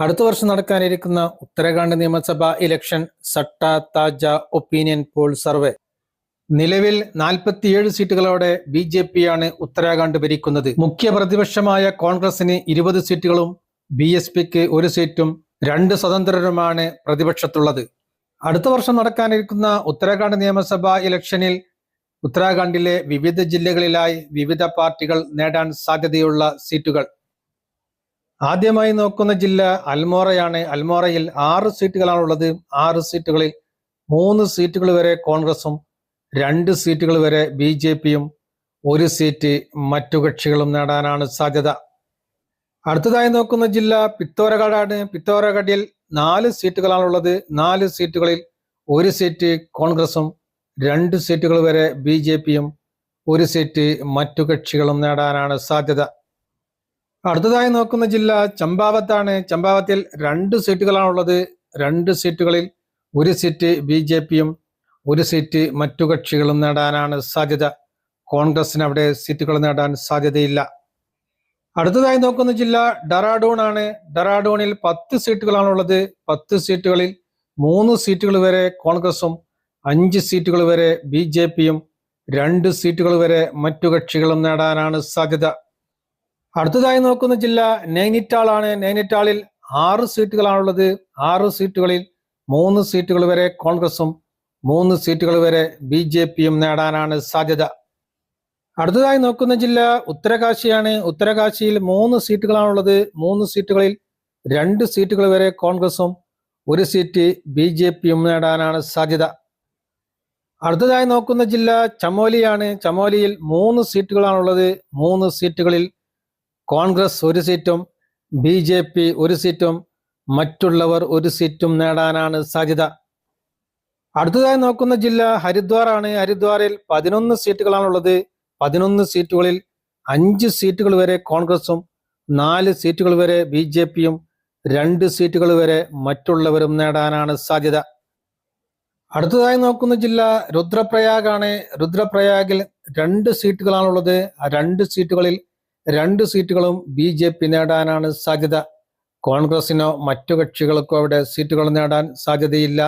അടുത്ത വർഷം നടക്കാനിരിക്കുന്ന ഉത്തരാഖണ്ഡ് നിയമസഭാ ഇലക്ഷൻ സട്ട താജ ഒപ്പീനിയൻ പോൾ സർവേ. നിലവിൽ 47 സീറ്റുകളോടെ BJP-യാണ് ഉത്തരാഖണ്ഡ് ഭരിക്കുന്നത്. മുഖ്യ പ്രതിപക്ഷമായ കോൺഗ്രസിന് 20 സീറ്റുകളും BSPക്ക് 1 സീറ്റും 2 സ്വതന്ത്രരുമാണ് പ്രതിപക്ഷത്തുള്ളത്. അടുത്ത വർഷം നടക്കാനിരിക്കുന്ന ഉത്തരാഖണ്ഡ് നിയമസഭാ ഇലക്ഷനിൽ ഉത്തരാഖണ്ഡിലെ വിവിധ ജില്ലകളിലായി വിവിധ പാർട്ടികൾ നേടാൻ സാധ്യതയുള്ള സീറ്റുകൾ. ആദ്യമായി നോക്കുന്ന ജില്ല അൽമോറയാണ്. അൽമോറയിൽ 6 സീറ്റുകളാണുള്ളത്. 6 സീറ്റുകളിൽ 3 സീറ്റുകൾ വരെ കോൺഗ്രസും 2 സീറ്റുകൾ വരെ BJP-യും 1 സീറ്റ് മറ്റു കക്ഷികളും നേടാനാണ് സാധ്യത. അടുത്തതായി നോക്കുന്ന ജില്ല പിത്തോരഗഡാണ്. പിത്തോരഗഡിൽ 4 സീറ്റുകളാണുള്ളത്. 4 സീറ്റുകളിൽ 1 സീറ്റ് കോൺഗ്രസും 2 സീറ്റുകൾ വരെ BJP-യും 1 സീറ്റ് മറ്റു കക്ഷികളും നേടാനാണ് സാധ്യത. അടുത്തതായി നോക്കുന്ന ജില്ല ചമ്പാവത്താണ്. ചമ്പാവത്തിൽ 2 സീറ്റുകളാണുള്ളത്. 2 സീറ്റുകളിൽ 1 സീറ്റ് BJP-യും 1 സീറ്റ് മറ്റു കക്ഷികളും നേടാനാണ് സാധ്യത. കോൺഗ്രസിന് അവിടെ സീറ്റുകൾ നേടാൻ സാധ്യതയില്ല. അടുത്തതായി നോക്കുന്ന ജില്ല ഡെറാഡൂൺ ആണ്. ഡെറാഡൂണിൽ 10 സീറ്റുകളാണുള്ളത്. 10 സീറ്റുകളിൽ 3 സീറ്റുകൾ വരെ കോൺഗ്രസും 5 സീറ്റുകൾ വരെ BJP-യും 2 സീറ്റുകൾ വരെ മറ്റു കക്ഷികളും നേടാനാണ് സാധ്യത. അടുത്തതായി നോക്കുന്ന ജില്ല നൈനിറ്റാൾ ആണ്. നൈനിറ്റാളിൽ 6 സീറ്റുകളാണുള്ളത്. 6 സീറ്റുകളിൽ 3 സീറ്റുകൾ വരെ കോൺഗ്രസും 3 സീറ്റുകൾ വരെ BJP-യും നേടാനാണ് സാധ്യത. അടുത്തതായി നോക്കുന്ന ജില്ല ഉത്തരകാശിയാണ്. ഉത്തരകാശിയിൽ 3 സീറ്റുകളാണുള്ളത്. 3 സീറ്റുകളിൽ 2 സീറ്റുകൾ വരെ കോൺഗ്രസും 1 സീറ്റ് BJP-യും നേടാനാണ് സാധ്യത. അടുത്തതായി നോക്കുന്ന ജില്ല ചമോലിയാണ്. ചമോലിയിൽ 3 സീറ്റുകളാണുള്ളത്. 3 സീറ്റുകളിൽ കോൺഗ്രസ് 1 സീറ്റും BJP 1 സീറ്റും മറ്റുള്ളവർ 1 സീറ്റും നേടാനാണ് സാധ്യത. അടുത്തതായി നോക്കുന്ന ജില്ല ഹരിദ്വാർ ആണ്. ഹരിദ്വാറിൽ 11 സീറ്റുകളാണുള്ളത്. 11 സീറ്റുകളിൽ 5 സീറ്റുകൾ വരെ കോൺഗ്രസും 4 സീറ്റുകൾ വരെ BJP-യും 2 സീറ്റുകൾ വരെ മറ്റുള്ളവരും നേടാനാണ് സാധ്യത. അടുത്തതായി നോക്കുന്ന ജില്ല രുദ്രപ്രയാഗ് ആണ്. രുദ്രപ്രയാഗിൽ 2 സീറ്റുകളാണുള്ളത്. 2 സീറ്റുകളിൽ 2 സീറ്റുകളും BJP നേടാനാണ് സാധ്യത. കോൺഗ്രസിനോ മറ്റു കക്ഷികൾക്കോ അവിടെ സീറ്റുകൾ നേടാൻ സാധ്യതയില്ല.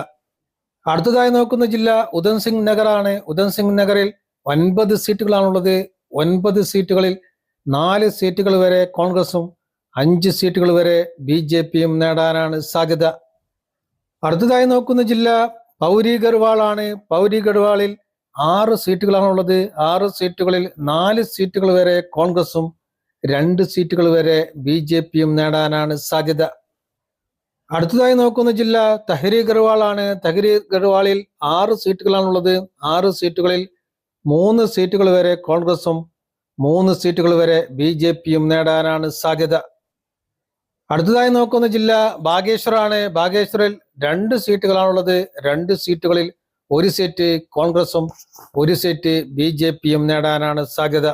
അടുത്തതായി നോക്കുന്ന ജില്ല ഉധംസിംഗ് നഗർ ആണ്. ഉധംസിംഗ് നഗറിൽ 9 സീറ്റുകളാണുള്ളത്. 9 സീറ്റുകളിൽ 4 സീറ്റുകൾ വരെ കോൺഗ്രസും 5 സീറ്റുകൾ വരെ BJP-യും നേടാനാണ് സാധ്യത. അടുത്തതായി നോക്കുന്ന ജില്ല പൗരി ഗർവാൾ ആണ്. പൗരി ഗർവാളിൽ 6 സീറ്റുകളാണുള്ളത്. 6 സീറ്റുകളിൽ 4 സീറ്റുകൾ വരെ കോൺഗ്രസും 2 സീറ്റുകൾ വരെ BJP-യും നേടാനാണ് സാധ്യത. അടുത്തതായി നോക്കുന്ന ജില്ല തഹ്രീർ ഗർവാൾ ആണ്. തഹ്രീർ ഗർവാളിൽ 6 സീറ്റുകളാണുള്ളത്. 6 സീറ്റുകളിൽ 3 സീറ്റുകൾ വരെ കോൺഗ്രസും 3 സീറ്റുകൾ വരെ BJP-യും നേടാനാണ് സാധ്യത. അടുത്തതായി നോക്കുന്ന ജില്ല ബാഗേശ്വർ ആണ്. ബാഗേശ്വറിൽ 2 സീറ്റുകളാണുള്ളത്. 2 സീറ്റുകളിൽ 1 സീറ്റ് കോൺഗ്രസും 1 സീറ്റ് BJP-യും നേടാനാണ് സാധ്യത.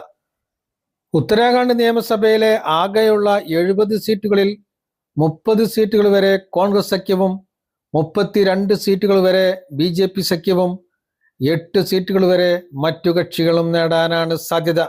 ഉത്തരാഖണ്ഡ് നിയമസഭയിലെ ആകെയുള്ള 70 സീറ്റുകളിൽ 30 സീറ്റുകൾ വരെ കോൺഗ്രസ് സഖ്യവും 32 സീറ്റുകൾ വരെ BJP സഖ്യവും 8 സീറ്റുകൾ വരെ മറ്റു കക്ഷികളും നേടാനാണ് സാധ്യത.